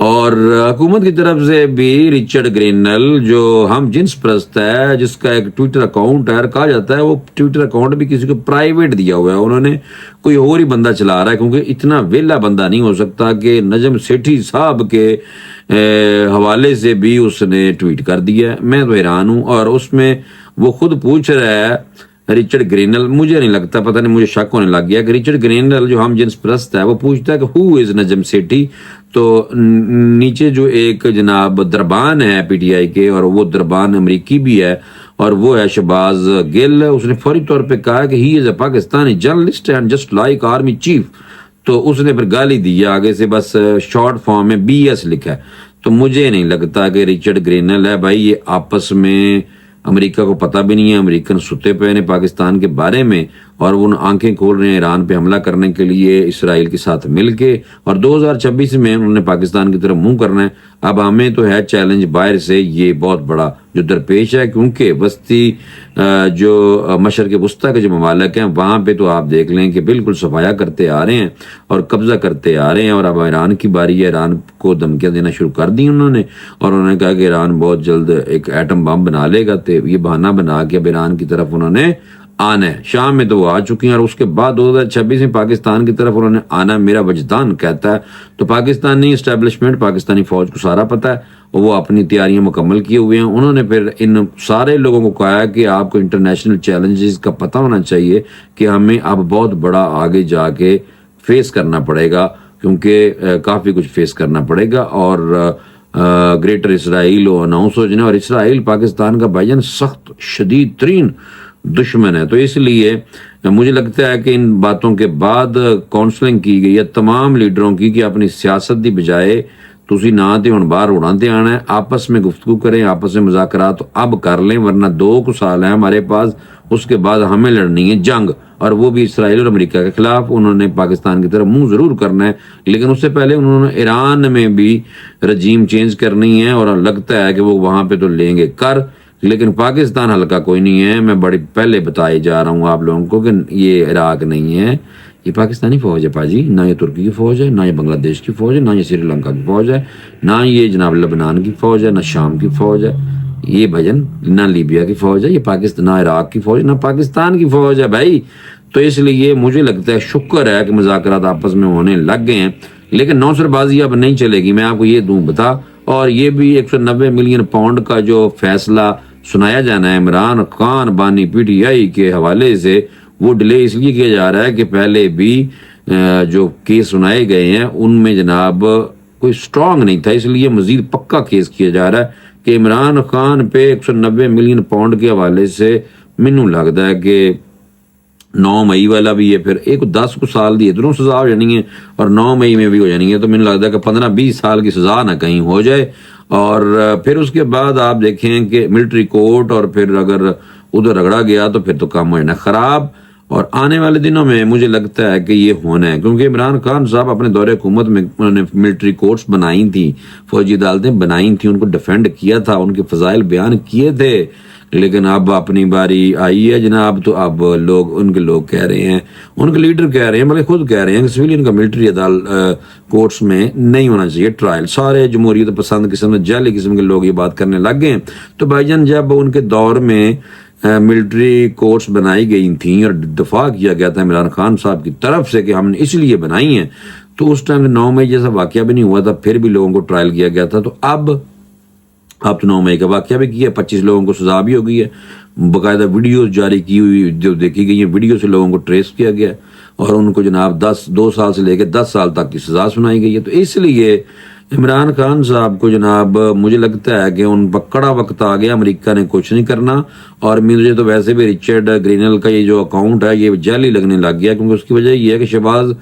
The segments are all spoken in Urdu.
اور حکومت کی طرف سے بھی رچرڈ گرینل جو ہم جنس پرست ہے، جس کا ایک ٹویٹر اکاؤنٹ ہے، اور کہا جاتا ہے وہ ٹویٹر اکاؤنٹ بھی کسی کو پرائیویٹ دیا ہوا ہے، انہوں نے کوئی اور ہی بندہ چلا رہا ہے، کیونکہ اتنا ویلا بندہ نہیں ہو سکتا کہ نجم سیٹھی صاحب کے حوالے سے بھی اس نے ٹویٹ کر دیا ہے۔ میں تو حیران ہوں، اور اس میں وہ خود پوچھ رہا ہے رچرڈ گرینل، مجھے نہیں لگتا، پتہ نہیں مجھے شک ہونے لگ گیا کہ رچرڈ گرینل جو ہم جنس پرست ہے وہ پوچھتا ہے کہ ہو از نجم سیٹھی، تو نیچے جو ایک جناب دربان ہے پی ٹی آئی کے، اور وہ دربان امریکی بھی ہے، اور وہ ہے شہباز گل، اس نے فوری طور پہ کہا کہ he is a Pakistani journalist and just like army chief, تو اس نے پھر گالی دی ہے، آگے سے بس شارٹ فارم میں بی ایس لکھا ہے۔ تو مجھے نہیں لگتا کہ رچرڈ گرینل ہے بھائی، یہ آپس میں امریکہ کو پتہ بھی نہیں ہے، امریکن ستے پے ہیں پاکستان کے بارے میں، اور وہ آنکھیں کھول رہے ہیں ایران پہ حملہ کرنے کے لیے اسرائیل کے ساتھ مل کے، اور 2026 میں انہوں نے پاکستان کی طرف منہ کرنا ہے۔ اب ہمیں تو ہے چیلنج باہر سے، یہ بہت بڑا جو درپیش ہے، کیونکہ وسطی جو مشرق وسطیٰ کے جو ممالک ہیں وہاں پہ تو آپ دیکھ لیں کہ بالکل صفایا کرتے آ رہے ہیں اور قبضہ کرتے آ رہے ہیں، اور اب ایران کی باری ہے، ایران کو دھمکیاں دینا شروع کر دی انہوں نے، اور انہوں نے کہا کہ ایران بہت جلد ایک ایٹم بم بنا لے گا، تو یہ بہانہ بنا کے اب ایران کی طرف انہوں نے آنا ہے۔ شام میں تو وہ آ چکی ہیں، اور اس کے بعد 2026 میں پاکستان کی طرف انہوں نے آنا، میرا وجدان کہتا ہے۔ تو پاکستانی اسٹیبلشمنٹ، پاکستانی فوج کو سارا پتہ ہے، وہ اپنی تیاریاں مکمل کیے ہوئے ہیں۔ انہوں نے پھر ان سارے لوگوں کو کہا ہے کہ آپ کو انٹرنیشنل چیلنجز کا پتہ ہونا چاہیے کہ ہمیں اب بہت بڑا آگے جا کے فیس کرنا پڑے گا، کیونکہ کافی کچھ فیس کرنا پڑے گا، اور گریٹر اسرائیل وہ اناؤنس ہو جائے، اور اسرائیل پاکستان کا بھائی جان سخت شدید ترین دشمن ہے۔ تو اس لیے مجھے لگتا ہے کہ ان باتوں کے بعد کاؤنسلنگ کی گئی ہے تمام لیڈروں کی کہ اپنی سیاست دی بجائے تسی نہ تے ہن باہر اڑاتے آنا ہے، آپس میں گفتگو کریں، آپس میں مذاکرات اب کر لیں، ورنہ 2 سال ہیں ہمارے پاس، اس کے بعد ہمیں لڑنی ہے جنگ، اور وہ بھی اسرائیل اور امریکہ کے خلاف۔ انہوں نے پاکستان کی طرف منہ ضرور کرنا ہے، لیکن اس سے پہلے انہوں نے ایران میں بھی رجیم چینج کرنی ہے، اور لگتا ہے کہ وہ وہاں پہ تو لیں گے کر، لیکن پاکستان ہلکا کوئی نہیں ہے۔ میں بڑی پہلے بتائی جا رہا ہوں آپ لوگوں کو کہ یہ عراق نہیں ہے، یہ پاکستانی فوج ہے پاجی، نہ یہ ترکی کی فوج ہے، نہ یہ بنگلہ دیش کی فوج ہے، نہ یہ سری لنکا کی فوج ہے، نہ یہ جناب لبنان کی فوج ہے، نہ شام کی فوج ہے، یہ بھجن نہ لیبیا کی فوج ہے، یہ پاکستان، نہ عراق کی فوج، نہ پاکستان کی فوج ہے بھائی۔ تو اس لیے مجھے لگتا ہے شکر ہے کہ مذاکرات آپس میں ہونے لگ گئے ہیں، لیکن نوسر بازی اب نہیں چلے گی، میں آپ کو یہ دوں بتا۔ اور یہ بھی 190 ملین پاؤنڈ کا جو فیصلہ سنایا جانا ہے عمران خان بانی پی ٹی آئی کے حوالے سے، وہ ڈیلے اس لیے کیا جا رہا ہے کہ پہلے بھی جو کیس سنائے گئے ہیں ان میں جناب کوئی سٹرونگ نہیں تھا، اس لیے مزید پکا کیس کیا جا رہا ہے کہ عمران خان پہ 190 ملین پاؤنڈ کے حوالے سے مینوں لگتا ہے کہ 9 مئی والا بھی ہے، پھر ایک 10 سال دی ادھروں سزا ہو جانی ہے، اور 9 مئی میں بھی ہو جانی ہے، تو مجھے لگتا ہے کہ 15-20 سال کی سزا نہ کہیں ہو جائے، اور پھر اس کے بعد آپ دیکھیں کہ ملٹری کورٹ، اور پھر اگر ادھر رگڑا گیا تو پھر تو کام ہو جانا خراب۔ اور آنے والے دنوں میں مجھے لگتا ہے کہ یہ ہونا ہے، کیونکہ عمران خان صاحب اپنے دور حکومت میں انہوں نے ملٹری کورٹس بنائی تھیں، فوجی عدالتیں بنائی تھیں، ان کو ڈیفینڈ کیا تھا، ان کے فضائل بیان کیے تھے، لیکن اب اپنی باری آئی ہے جناب، تو اب لوگ، ان کے لوگ کہہ رہے ہیں، ان کے لیڈر کہہ رہے ہیں، بلکہ خود کہہ رہے ہیں کہ سویلین کا ملٹری کورٹس میں نہیں ہونا چاہیے ٹرائل۔ سارے جمہوریت پسند قسم جعلی قسم کے لوگ یہ بات کرنے لگ گئے ہیں۔ تو بھائی جان جب ان کے دور میں ملٹری کورٹس بنائی گئی تھیں اور دفاع کیا گیا تھا عمران خان صاحب کی طرف سے کہ ہم نے اس لیے بنائی ہیں، تو اس ٹائم 9 مئی جیسا واقعہ بھی نہیں ہوا تھا، پھر بھی لوگوں کو ٹرائل کیا گیا تھا۔ تو اب تو 9 مئی کا واقعہ بھی کیا، 25 لوگوں کو سزا بھی ہو گئی ہے، باقاعدہ ویڈیوز جاری کی ہوئی جو دیکھی گئی ہیں، ویڈیو سے لوگوں کو ٹریس کیا گیا ہے، اور ان کو جناب 2 سال سے لے کے 10 سال تک کی سزا سنائی گئی ہے۔ تو اس لیے عمران خان صاحب کو جناب مجھے لگتا ہے کہ ان پر کڑا وقت آ گیا، امریکہ نے کچھ نہیں کرنا۔ اور مجھے تو ویسے بھی رچرڈ گرینل کا یہ جو اکاؤنٹ ہے یہ جعلی لگنے لگ گیا، کیونکہ اس کی وجہ یہ ہے کہ شہباز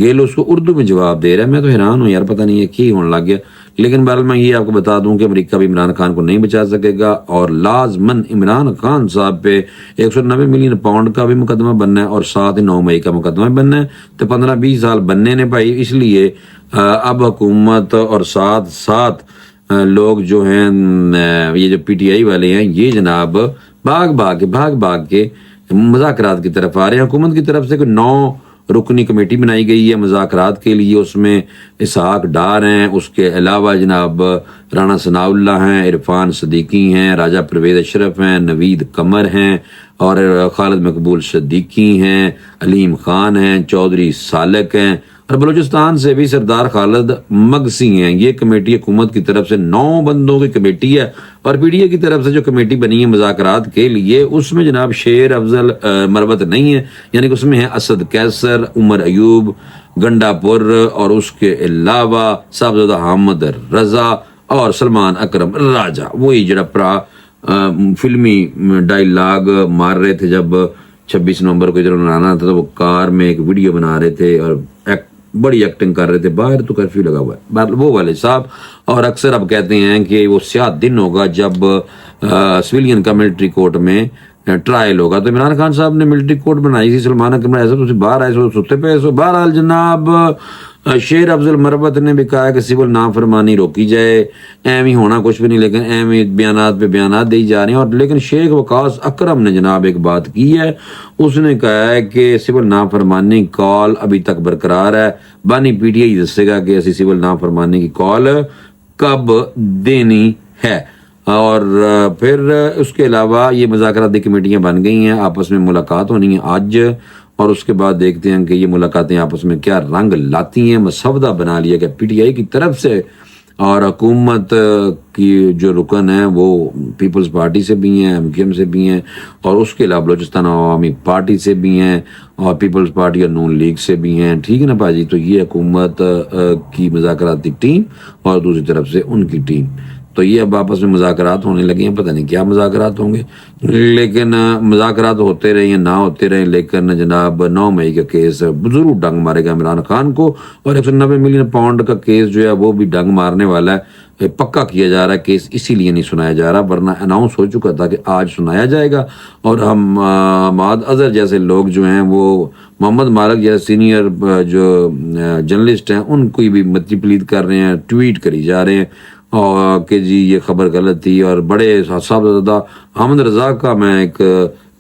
گیل اس کو اردو میں جواب دے رہا ہے۔ میں تو حیران ہوں یار، پتہ نہیں ہے کی ہونے لگ گیا، لیکن بہرحال میں یہ آپ کو بتا دوں کہ امریکہ بھی عمران خان کو نہیں بچا سکے گا، اور لازماً عمران خان صاحب پہ 190 ملین پاؤنڈ کا بھی مقدمہ بننا ہے، اور ساتھ ہی 9 مئی کا مقدمہ بننا ہے، تو 15-20 سال بننے نے بھائی۔ اس لیے اب حکومت اور ساتھ ساتھ لوگ جو ہیں یہ جو پی ٹی آئی والے ہیں، یہ جناب بھاگ بھاگ کے مذاکرات کی طرف آ رہے ہیں۔ حکومت کی طرف سے کوئی 9 رکنی کمیٹی بنائی گئی ہے مذاکرات کے لیے، اس میں اسحاق ڈار ہیں، اس کے علاوہ جناب رانا ثناء اللہ ہیں، عرفان صدیقی ہیں، راجہ پرویز اشرف ہیں، نوید قمر ہیں، اور خالد مقبول صدیقی ہیں، علیم خان ہیں، چودھری سالک ہیں، اور بلوچستان سے بھی سردار خالد مگسی ہیں۔ یہ کمیٹی حکومت کی طرف سے 9 بندوں کی کمیٹی ہے، اور پی ڈی اے کی طرف سے جو کمیٹی بنی ہے مذاکرات کے لیے اس میں جناب شیر افضل مروت نہیں ہے، یعنی کہ اس میں ہے اسد کیسر، عمر ایوب، گنڈا پور، اور اس کے علاوہ صاحبزادہ حامد رضا اور سلمان اکرم راجہ، وہی جڑا فلمی ڈائیلاگ مار رہے تھے جب 26 نومبر کو ادھر آنا تھا تو وہ کار میں ایک ویڈیو بنا رہے تھے اور بڑی ایکٹنگ کر رہے تھے، باہر تو کرفیو لگا ہوا ہے، وہ والے صاحب۔ اور اکثر اب کہتے ہیں کہ وہ سیاہ دن ہوگا جب سویلین کا ملٹری کورٹ میں ٹرائل ہوگا، تو عمران خان صاحب نے ملٹری کورٹ بنائی سی، سلمان اکرم ایسا تو باہر آئے سو ستے پہ سو۔ بہرحال جناب شیر افضل مروت نے بھی کہا کہ سول نافرمانی روکی جائے، ایم ہی ہونا کچھ بھی نہیں، لیکن ایم ہی بیانات پہ بیانات دی جا رہے ہیں۔ اور لیکن شیخ وقاص اکرم نے جناب ایک بات کی ہے، اس نے کہا ہے کہ سول نافرمانی کال ابھی تک برقرار ہے، بانی پی ٹی آئی دسے گا کہ ایسی سول نافرمانی کی کال کب دینی ہے۔ اور پھر اس کے علاوہ یہ مذاکراتی کمیٹیاں بن گئی ہیں، آپس میں ملاقات ہونی ہے آج، اور اس کے بعد دیکھتے ہیں کہ یہ ملاقاتیں آپس میں کیا رنگ لاتی ہیں۔ مسودہ بنا لیا گیا پی ٹی آئی کی طرف سے، اور حکومت کی جو رکن ہیں وہ پیپلز پارٹی سے بھی ہیں، ایم کیو ایم سے بھی ہیں، اور اس کے علاوہ بلوچستان عوامی پارٹی سے بھی ہیں، اور پیپلز پارٹی اور نون لیگ سے بھی ہیں، ٹھیک ہے نا باجی۔ تو یہ حکومت کی مذاکراتی ٹیم اور دوسری طرف سے ان کی ٹیم، تو یہ اب آپس میں مذاکرات ہونے لگے ہیں، پتہ نہیں کیا مذاکرات ہوں گے، لیکن مذاکرات ہوتے رہے ہیں نہ ہوتے رہے، لیکن جناب 9 مئی کا کیس ضرور ڈنگ مارے گا عمران خان کو، اور 190 ملین پاؤنڈ کا کیس جو ہے وہ بھی ڈنگ مارنے والا ہے، پکا کیا جا رہا ہے کیس، اسی لیے نہیں سنایا جا رہا، ورنہ اناؤنس ہو چکا تھا کہ آج سنایا جائے گا۔ اور ہم ماد اظہر جیسے لوگ جو ہیں وہ محمد مالک جیسے سینئر جو جرنلسٹ ہیں ان کو بھی متی پلید کر رہے ہیں، ٹویٹ کری جا رہے ہیں اور کہ جی یہ خبر غلط تھی، اور بڑے صاحبزادہ حامد رضا کا میں ایک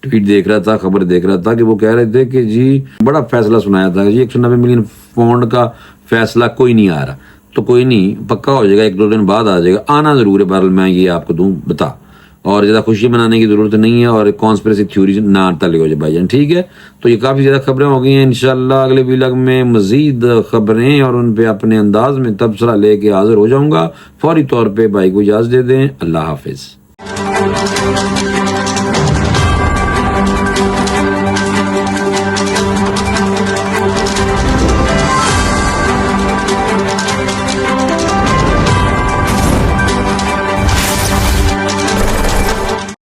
ٹویٹ دیکھ رہا تھا، خبر دیکھ رہا تھا کہ وہ کہہ رہے تھے کہ جی بڑا فیصلہ سنایا تھا جی 190 ملین پاؤنڈ کا فیصلہ کوئی نہیں آ رہا، تو کوئی نہیں، پکا ہو جائے گا، 1-2 دن بعد آ جائے گا، آنا ضرور ہے، بہرحال میں یہ آپ کو دوں بتا، اور زیادہ خوشی منانے کی ضرورت نہیں ہے، اور کانسپریسی تھیوریز نہ تعلق ہو جائے بھائی جان، ٹھیک ہے۔ تو یہ کافی زیادہ خبریں ہو گئی ہیں، انشاءاللہ اگلے ویلاگ میں مزید خبریں اور ان پہ اپنے انداز میں تبصرہ لے کے حاضر ہو جاؤں گا۔ فوری طور پہ بھائی کو اجازت دے دیں، اللہ حافظ۔